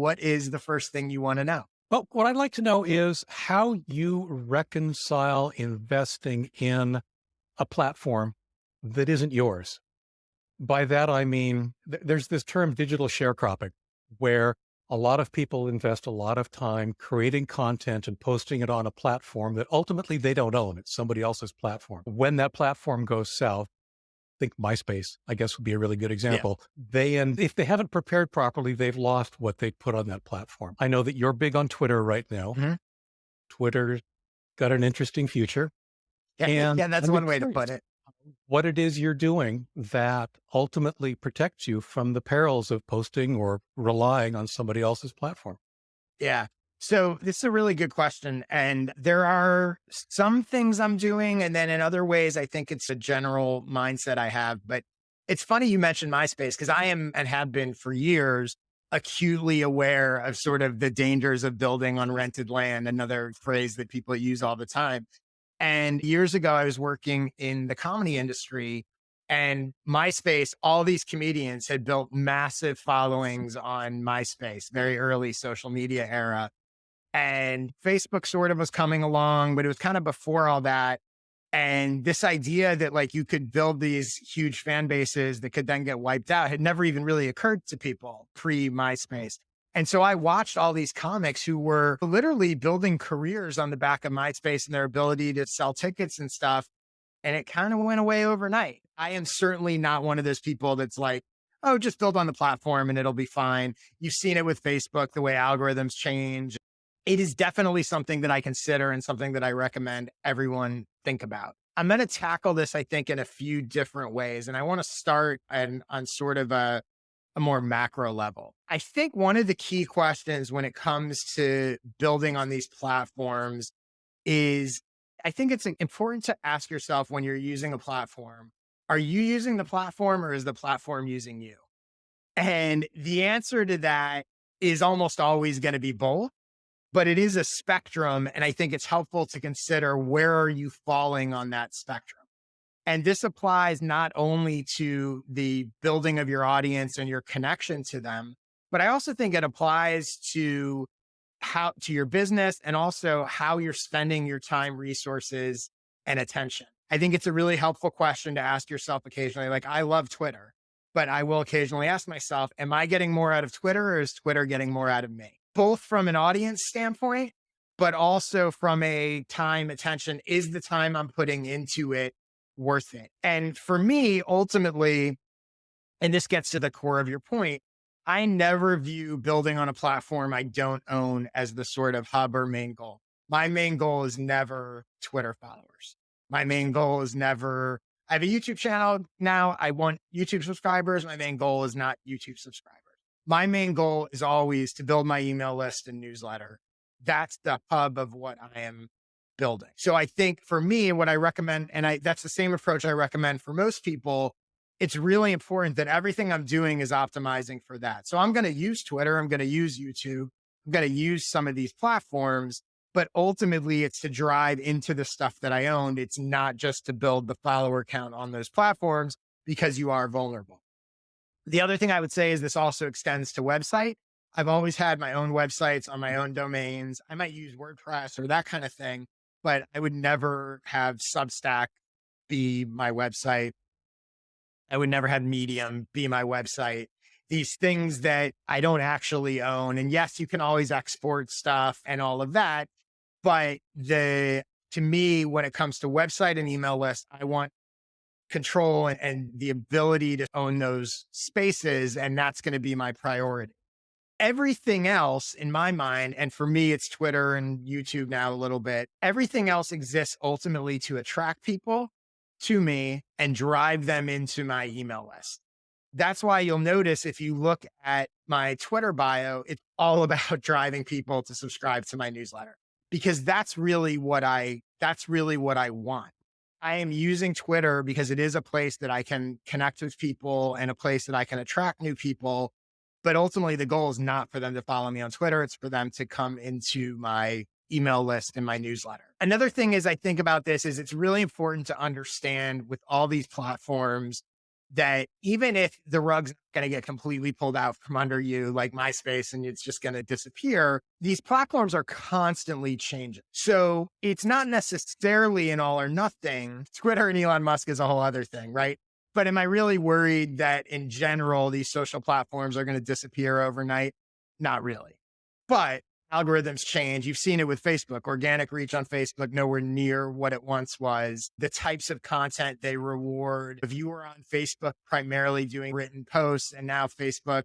what is the first thing you want to know? Well, what I'd like to know is how you reconcile investing in a platform that isn't yours. By that, I mean, there's this term digital sharecropping, where a lot of people invest a lot of time creating content and posting it on a platform that ultimately they don't own. It's somebody else's platform. When that platform goes south, think MySpace, I guess would be a really good Yeah. example. And if they haven't prepared properly, they've lost what they put on that platform. I know that you're big on Twitter right now. Mhm. Twitter's got an interesting future. Yeah. And Yeah. That's I'm one way to curious put it. what it is you're doing that ultimately protects you from the perils of posting or relying on somebody else's platform. Yeah. So this is a really good question. And there are some things I'm doing. And then in other ways, I think it's a general mindset I have. But it's funny you mentioned MySpace because I am and have been for years acutely aware of sort of the dangers of building on rented land, another phrase that people use all the time. And years ago, I was working in the comedy industry and MySpace, all these comedians had built massive followings on MySpace, very early social media era. And Facebook sort of was coming along, but it was kind of before all that. And this idea that like you could build these huge fan bases that could then get wiped out had never even really occurred to people pre MySpace. And so I watched all these comics who were literally building careers on the back of MySpace and their ability to sell tickets and stuff. And it kind of went away overnight. I am certainly not one of those people that's like, oh, just build on the platform and it'll be fine. You've seen it with Facebook, the way algorithms change. It is definitely something that I consider and something that I recommend everyone think about. I'm going to tackle this, I think, in a few different ways. And I want to start on sort of a more macro level. I think one of the key questions when it comes to building on these platforms is I think it's important to ask yourself when you're using a platform, are you using the platform or is the platform using you? And the answer to that is almost always going to be both, but it is a spectrum. And I think it's helpful to consider where are you falling on that spectrum? And this applies not only to the building of your audience and your connection to them, but I also think it applies to how to your business and also how you're spending your time, resources, and attention. I think it's a really helpful question to ask yourself occasionally. Like, I love Twitter, but I will occasionally ask myself, am I getting more out of Twitter or is Twitter getting more out of me? Both from an audience standpoint, but also from a time attention. Is the time I'm putting into it worth it? And for me, ultimately, and this gets to the core of your point, I never view building on a platform I don't own as the sort of hub or main goal. My main goal is never Twitter followers. My main goal is never, I have a YouTube channel now. I want YouTube subscribers. My main goal is not YouTube subscribers. My main goal is always to build my email list and newsletter. That's the hub of what I am building. So I think for me, what I recommend, that's the same approach I recommend for most people. It's really important that everything I'm doing is optimizing for that. So I'm going to use Twitter. I'm going to use YouTube. I'm going to use some of these platforms, but ultimately it's to drive into the stuff that I owned. It's not just to build the follower count on those platforms because you are vulnerable. The other thing I would say is this also extends to website. I've always had my own websites on my own domains. I might use WordPress or that kind of thing, but I would never have Substack be my website. I would never have Medium be my website. These things that I don't actually own. And yes, you can always export stuff and all of that. But to me, when it comes to website and email list, I want control and the ability to own those spaces. And that's going to be my priority. Everything else in my mind, and for me, it's Twitter and YouTube now a little bit. Everything else exists ultimately to attract people to me and drive them into my email list. That's why you'll notice if you look at my Twitter bio, it's all about driving people to subscribe to my newsletter because that's really what I want. I am using Twitter because it is a place that I can connect with people and a place that I can attract new people. But ultimately, the goal is not for them to follow me on Twitter. It's for them to come into my email list and my newsletter. Another thing is I think about this is it's really important to understand with all these platforms that even if the rug's not going to get completely pulled out from under you, like MySpace, and it's just going to disappear, these platforms are constantly changing. So it's not necessarily an all or nothing. Twitter and Elon Musk is a whole other thing, right? But am I really worried that in general, these social platforms are going to disappear overnight? Not really. But algorithms change. You've seen it with Facebook. Organic reach on Facebook, nowhere near what it once was. The types of content they reward. If you were on Facebook primarily doing written posts, and now Facebook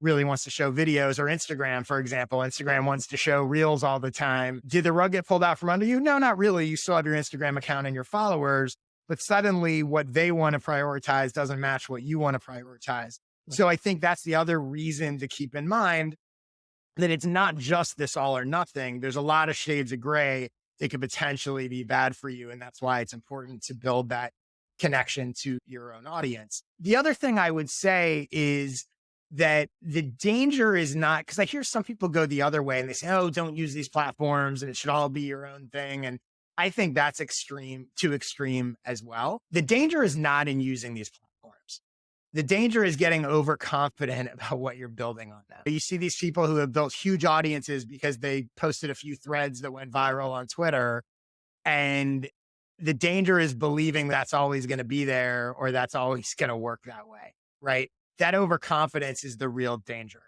really wants to show videos, or Instagram, for example, Instagram wants to show reels all the time. Did the rug get pulled out from under you? No, not really. You still have your Instagram account and your followers, but suddenly what they want to prioritize doesn't match what you want to prioritize. So I think that's the other reason to keep in mind that it's not just this all or nothing. There's a lot of shades of gray that could potentially be bad for you. And that's why it's important to build that connection to your own audience. The other thing I would say is that the danger is not, because I hear some people go the other way and they say, oh, don't use these platforms and it should all be your own thing. And I think that's too extreme as well. The danger is not in using these platforms. The danger is getting overconfident about what you're building on them. You see these people who have built huge audiences because they posted a few threads that went viral on Twitter. And the danger is believing that's always going to be there or that's always going to work that way, right? That overconfidence is the real danger.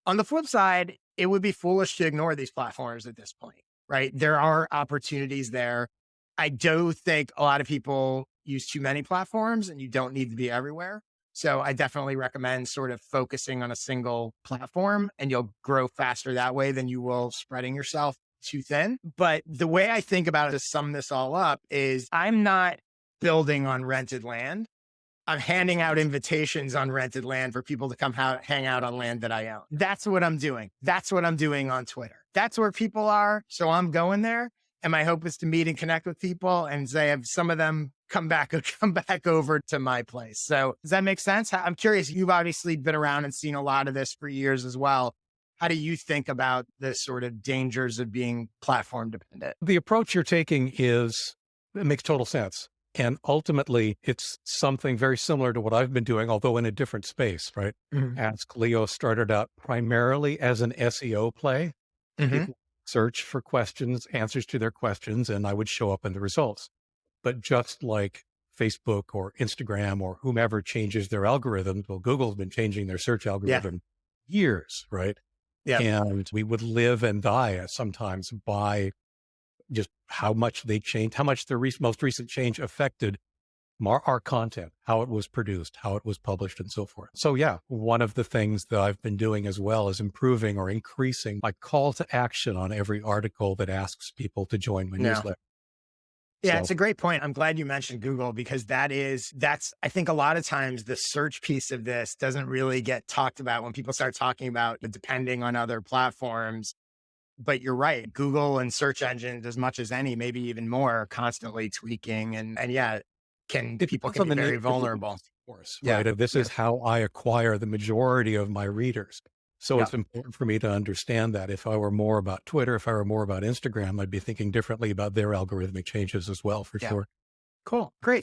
On the flip side, it would be foolish to ignore these platforms at this point, right? There are opportunities there. I do think a lot of people use too many platforms and you don't need to be everywhere. So I definitely recommend sort of focusing on a single platform, and you'll grow faster that way than you will spreading yourself too thin. But the way I think about it to sum this all up is I'm not building on rented land. I'm handing out invitations on rented land for people to come hang out on land that I own. That's what I'm doing. That's what I'm doing on Twitter. That's where people are. So I'm going there. And my hope is to meet and connect with people and say, have some of them come back over to my place. So does that make sense? I'm curious. You've obviously been around and seen a lot of this for years as well. How do you think about the sort of dangers of being platform dependent? The approach you're taking it makes total sense. And ultimately, it's something very similar to what I've been doing, although in a different space, right? Mm-hmm. Ask Leo started out primarily as an SEO play. Mm-hmm. People search for questions, answers to their questions, and I would show up in the results. But just like Facebook or Instagram or whomever changes their algorithms, well, Google's been changing their search algorithm years, right? Yeah. And we would live and die sometimes by just how much they changed, how much the most recent change affected our content, how it was produced, how it was published, and so forth. So yeah, one of the things that I've been doing as well is improving or increasing my call to action on every article that asks people to join my newsletter. Yeah, So, it's a great point. I'm glad you mentioned Google because that's, I think a lot of times the search piece of this doesn't really get talked about when people start talking about depending on other platforms. But you're right. Google and search engines, as much as any, maybe even more, are constantly tweaking. And yeah, people depends can on be the very nature of the vulnerable. audience, of course, Yeah. right? This is how I acquire the majority of my readers. So Yeah. it's important for me to understand that if I were more about Twitter, if I were more about Instagram, I'd be thinking differently about their algorithmic changes as well, for Yeah. sure. Cool. Great.